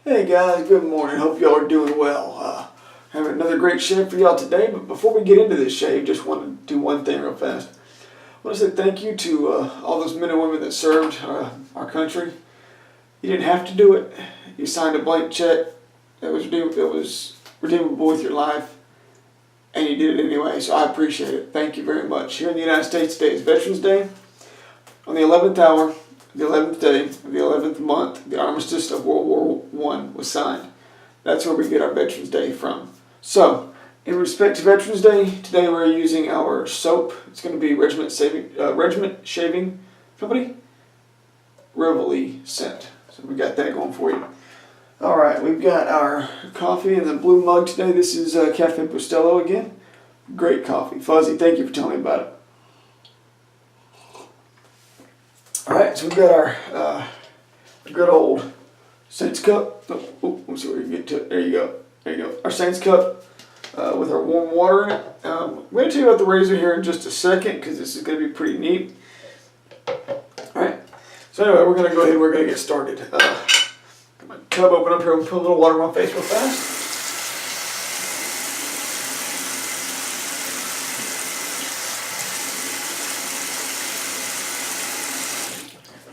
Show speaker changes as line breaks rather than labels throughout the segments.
Hey guys, good morning. Hope y'all are doing well. Have another great shave for y'all today, but before we get into this shave, just want to do one thing real fast. I want to say thank you to all those men and women that served our country. You didn't have to do it. You signed a blank check that was redeemable with your life, and you did it anyway, so I appreciate it. Thank you very much. Here in the United States today is Veterans Day. On the 11th hour, the 11th day of the 11th month, the armistice of World War I was signed. That's where we get our Veterans Day from. So, in respect to Veterans Day, today we're using our soap. It's going to be Regiment Shaving Company Reveille scent. So we got that going for you. Alright, we've got our coffee in the blue mug today. This is Cafe Bustelo again. Great coffee. Fuzzy, thank you for telling me about it. Alright, so we've got our good old Saints cup. Let's see where you get to it. There you go. There you go. Our Saints cup with our warm water in it. I'm going to tell you about the razor here in just a second because this is going to be pretty neat. Alright, so anyway, we're going to go ahead and we're going to get started. Get my tub open up here and put a little water on my face real fast.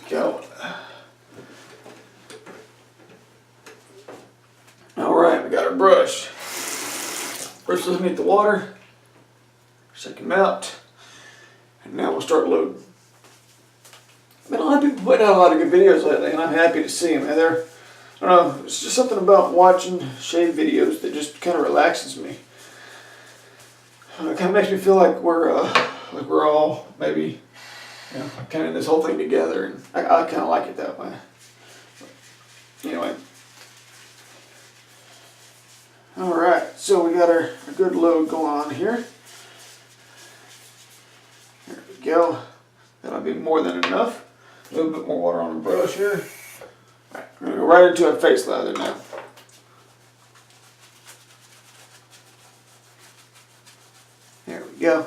Go. Alright, we got our brush. First let's meet the water. Shake them out. And now we'll start loading. I mean, a lot of people putting out a lot of good videos lately, and I'm happy to see them. And I don't know, it's just something about watching shave videos that just kind of relaxes me. It kind of makes me feel like we're all maybe, you know, kind of this whole thing together, and I kind of like it that way. Anyway. Alright, so we got our good load going on here. There we go. That'll be more than enough. A little bit more water on the brush here. Alright, we're going to go right into our face lather now. There we go.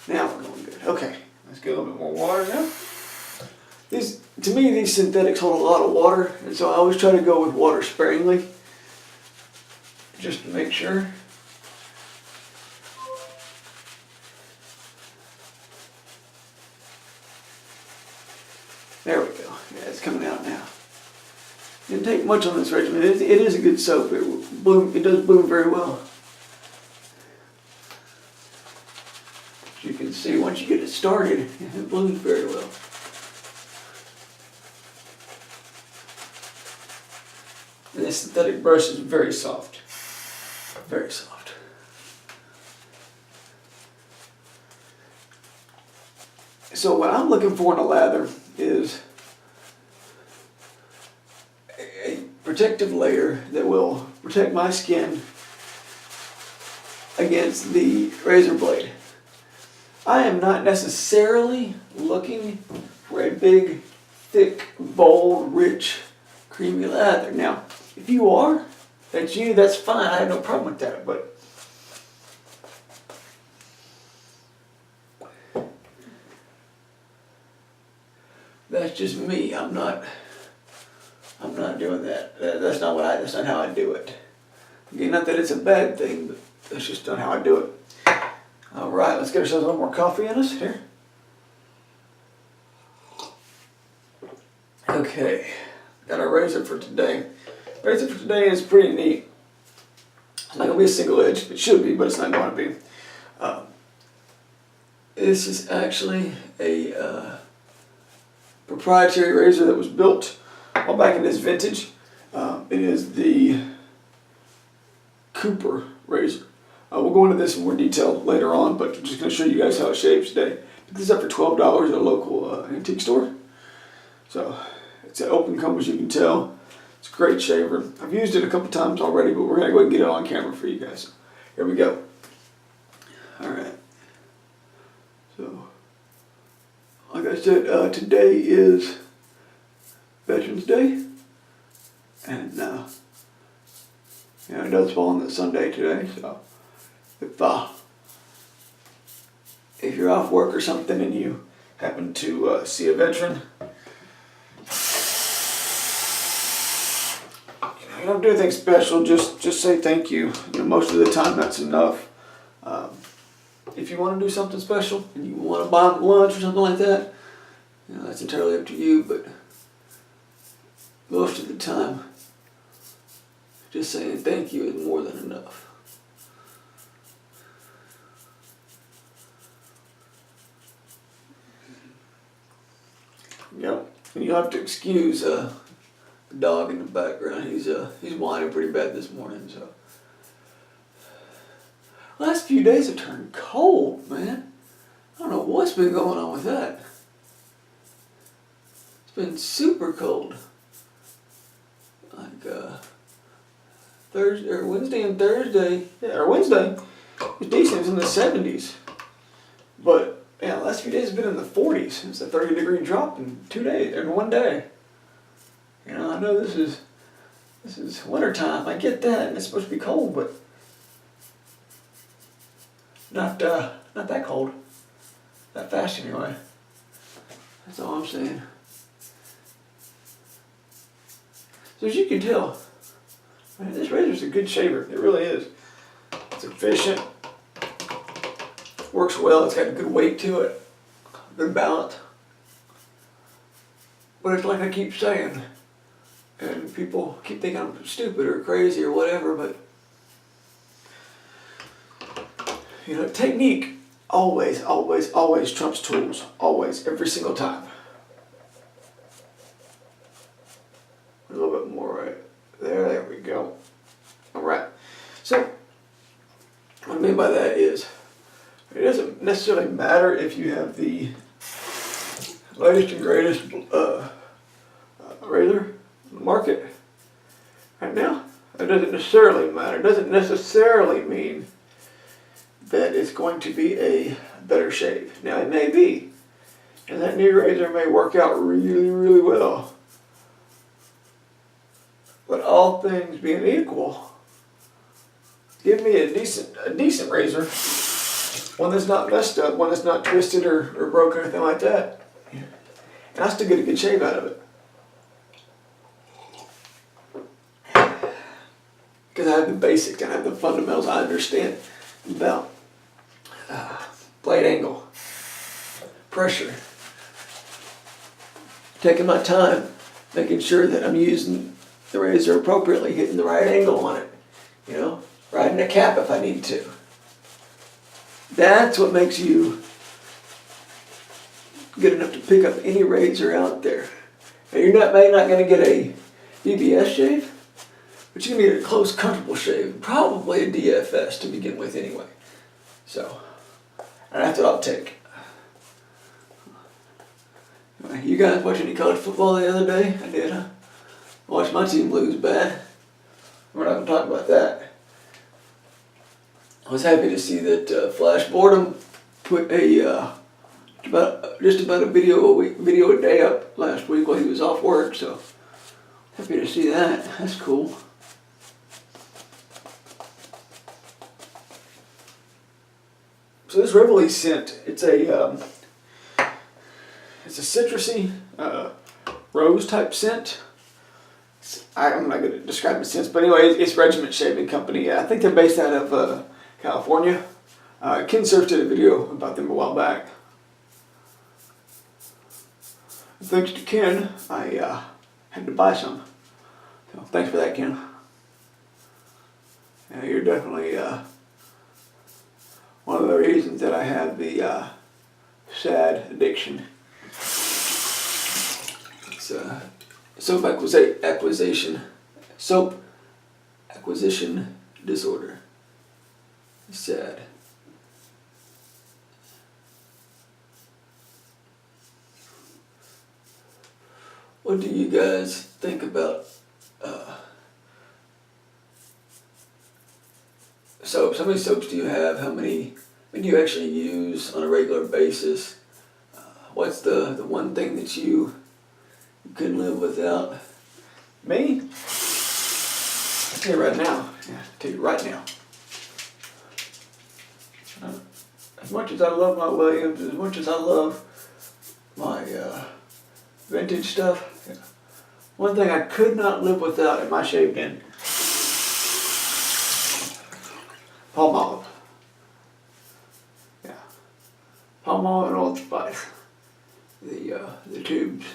Now we're going good. Okay. Let's get a little bit more water now. To me, these synthetics hold a lot of water, and so I always try to go with water sparingly, just to make sure. There we go. Yeah, it's coming out now. Didn't take much on this regimen. It is a good soap. It does bloom very well. You can see once you get it started, it blooms very well. And this synthetic brush is very soft. Very soft. So what I'm looking for in a lather is a protective layer that will protect my skin against the razor blade. I am not necessarily looking for a big, thick, bold, rich, creamy lather. Now, if you are, that's you, that's fine. I have no problem with that, but that's just me. I'm not doing that. That's not how I do it. Again, not that it's a bad thing, but that's just not how I do it. Alright, let's get ourselves a little more coffee in us here. Okay, got our razor for today. Razor for today is pretty neat. It's not going to be a single edge. It should be, but it's not going to be. This is actually a proprietary razor that was built all back in this vintage. It is the Cooper razor. We'll go into this in more detail later on, but I'm just going to show you guys how it shaves today. Pick this up for $12 at a local antique store. So it's an open comb, as you can tell. It's a great shaver. I've used it a couple times already, but we're going to go ahead and get it on camera for you guys. Here we go. Alright. So, like I said, today is Veterans Day. And, it does fall on the Sunday today, so if you're off work or something and you happen to see a veteran, you don't do anything special. Just say thank you. You know, most of the time that's enough. If you want to do something special and you want to buy them lunch or something like that, you know, that's entirely up to you. But most of the time, just saying thank you is more than enough. Yep. And you'll have to excuse the dog in the background. He's whining pretty bad this morning. So last few days have turned cold, man. I don't know what's been going on with that. It's been super cold. Like Thursday or Wednesday and Thursday. Yeah, or Wednesday. It's decent. It's in the 70s. But yeah, the last few days have been in the 40s. It's a 30-degree drop in 2 days, in 1 day. You know, I know this is wintertime. I get that, and it's supposed to be cold, but not that cold. That fast anyway. That's all I'm saying. So as you can tell, man, this razor's a good shaver. It really is. It's efficient. Works well. It's got a good weight to it. Good balance. But it's like I keep saying, and people keep thinking I'm stupid or crazy or whatever, but you know, technique always trumps tools. Always, every single time. A little bit more right there. There we go. All right. So what I mean by that is, it doesn't necessarily matter if you have the latest and greatest razor in the market right now. It doesn't necessarily matter. It doesn't necessarily mean that it's going to be a better shave. Now it may be, and that new razor may work out really, really well. But all things being equal, give me a decent razor, one that's not messed up, one that's not twisted or broken or anything like that, and I still get a good shave out of it. Because I have the basics, I have the fundamentals, I understand about blade angle, pressure, taking my time, making sure that I'm using the razor appropriately, hitting the right angle on it, you know, riding a cap if I need to. That's what makes you good enough to pick up any razor out there. Now you're not going to get a BBS shave, but you're going to get a close, comfortable shave, probably a DFS to begin with anyway. So, and that's what I'll take. You guys watch any college football the other day? I did, huh? I watched my team lose bad. We're not going to talk about that. I was happy to see that Flash Boredom put a just about a video a day up last week while he was off work. So happy to see that. That's cool. So this Reveille scent, it's a citrusy rose type scent. I'm not going to describe the scent, but anyway, it's Regiment Shaving Company. I think they're based out of California. Ken Surf did a video about them a while back. Thanks to Ken, I had to buy some. So thanks for that, Ken. Yeah, you're definitely one of the reasons that I have the sad addiction. It's soap acquisition disorder. It's sad. What do you guys think about soaps? How many soaps do you have? How many do you actually use on a regular basis? What's the one thing that you couldn't live without? Me? I'll tell you right now. Yeah, I'll tell you right now. As much as I love my Williams, as much as I love my vintage stuff, yeah, one thing I could not live without in my shave bin Palmolive. Yeah. Palmolive and Old Spice. The tubes.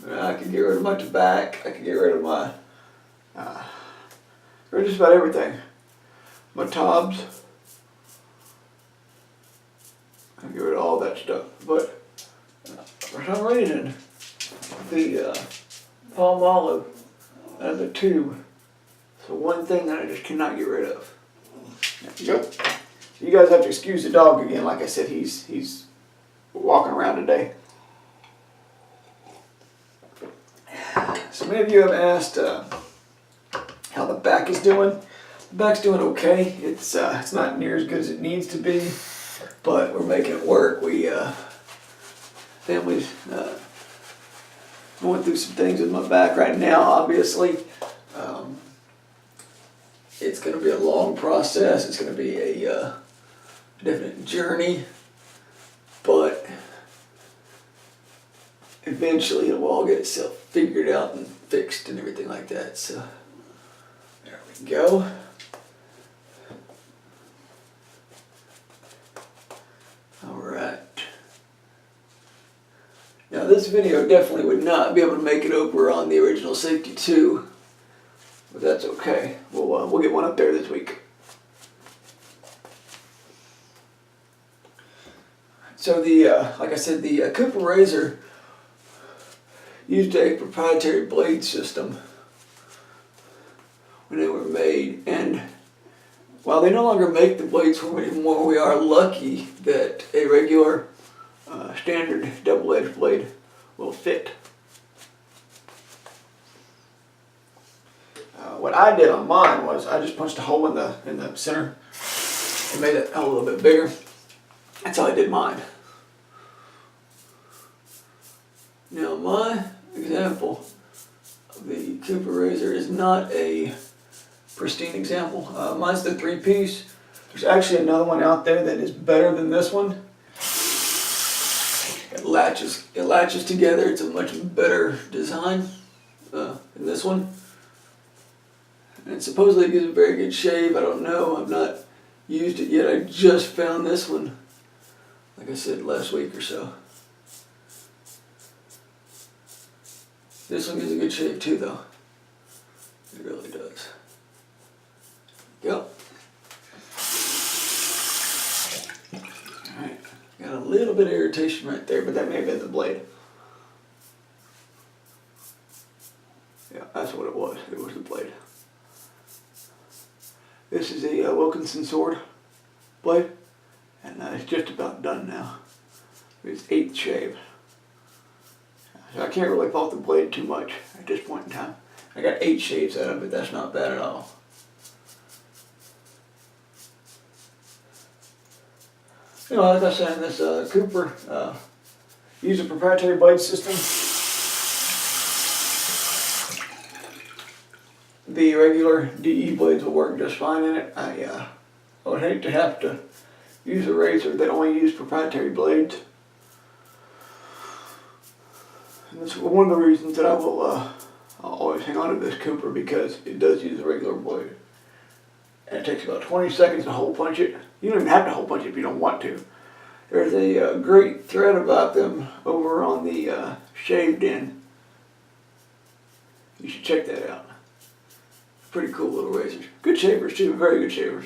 Yeah. I could get rid of my tobacco. I could get rid of my just about everything. My tobs. I can get rid of all that stuff. But for some reason, the Palmolive and the tube is the one thing that I just cannot get rid of. Yep. You guys have to excuse the dog again. Like I said, he's walking around today. So many of you have asked how the back is doing. The back's doing okay. It's not near as good as it needs to be, but we're making it work. We family's going through some things with my back right now. Obviously, it's going to be a long process. It's going to be a definite journey, but eventually it will all get itself figured out and fixed and everything like that. So there we go. Alright. Now this video definitely would not be able to make it over on the original Safety 2, but that's okay. We'll get one up there this week. So like I said, the Cooper Razor used a proprietary blade system when they were made, and while they no longer make the blades for me anymore, we are lucky that a regular standard double-edged blade will fit. What I did on mine was I just punched a hole in the center and made it a little bit bigger. That's how I did mine. Now my example of the Cooper Razor is not a pristine example. Mine's the 3-piece. There's actually another one out there that is better than this one. It latches together. It's a much better design than this one. And supposedly it gives a very good shave. I don't know. I've not used it yet. I just found this one, like I said, last week or so. This one gives a good shave too, though. It really does. Yep. Alright. Got a little bit of irritation right there, but that may have been the blade. Yeah, that's what it was. It was the blade. This is a Wilkinson sword blade, and it's just about done now. It's 8th shave. So I can't really fault the blade too much at this point in time. I got 8 shaves out of it. That's not bad at all. You know, like I said, in this Cooper used a proprietary blade system. The regular DE blades will work just fine in it. I would hate to have to use a razor that only used proprietary blades. And that's one of the reasons that I'll always hang on to this Cooper, because it does use a regular blade. And it takes about 20 seconds to hole punch it. You don't even have to hole punch it if you don't want to. There's a great thread about them over on the shaved end. You should check that out. Pretty cool little razors. Good shavers too, very good shavers.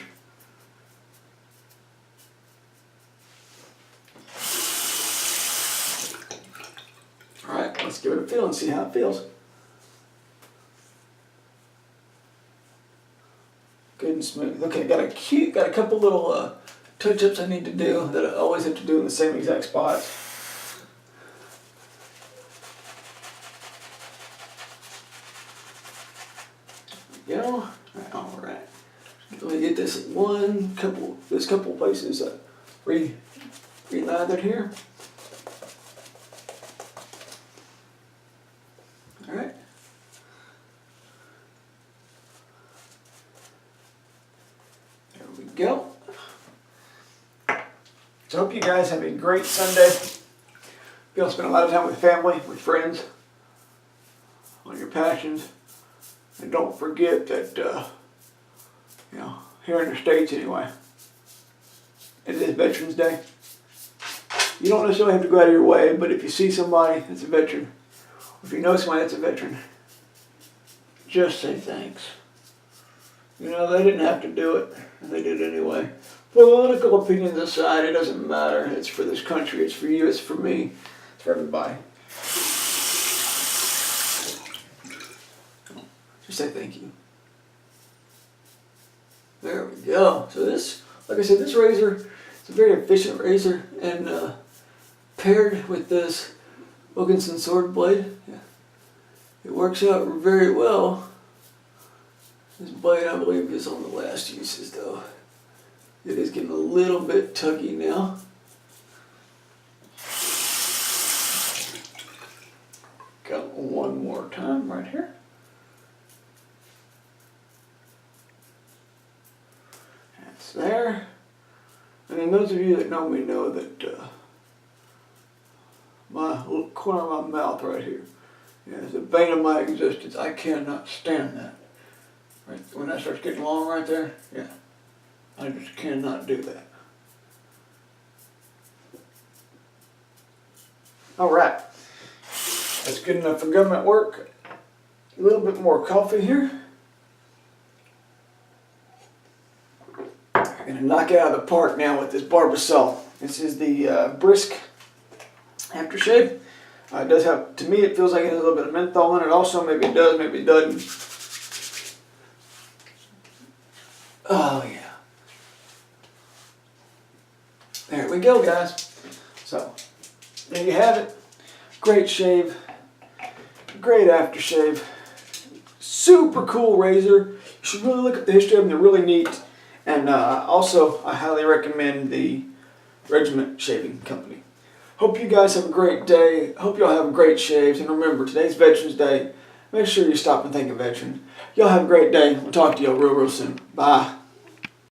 Alright, let's give it a feel and see how it feels. Good and smooth. Okay, got a couple little touch-ups I need to do that I always have to do in the same exact spots. There we go. Alright. Let me get this couple places re-lathered here. Alright. There we go. So I hope you guys have a great Sunday. You'll spend a lot of time with family, with friends, on your passions. And don't forget that, here in the States anyway. It is Veterans Day. You don't necessarily have to go out of your way, but if you see somebody that's a veteran, or if you know somebody that's a veteran, just say thanks. You know, they didn't have to do it, and they did it anyway. Political opinions aside, it doesn't matter. It's for this country, it's for you, it's for me, it's for everybody. Just say thank you. There we go. So this, like I said, this razor, it's a very efficient razor, and paired with this Wilkinson sword blade, yeah, it works out very well. This blade, I believe, is on the last uses though. It is getting a little bit tuggy now. Got one more time right here. That's there. And then those of you that know me know that my little corner of my mouth right here, yeah, is the bane of my existence. I cannot stand that. Right when that starts getting long right there, yeah, I just cannot do that. All right, that's good enough for government work. A little bit more coffee here. I'm gonna knock it out of the park now with this Barbasol. This is the brisk aftershave. It does have, to me, it feels like it has a little bit of menthol in it. Also, maybe it does, maybe it doesn't. Oh yeah. There we go, guys. So, there you have it. Great shave. Great aftershave. Super cool razor. You should really look at the history of them. They're really neat. And also, I highly recommend the Regiment Shaving Company. Hope you guys have a great day. Hope y'all have great shaves. And remember, today's Veterans Day. Make sure you stop and thank a veteran. Y'all have a great day. We'll talk to y'all real soon. Bye.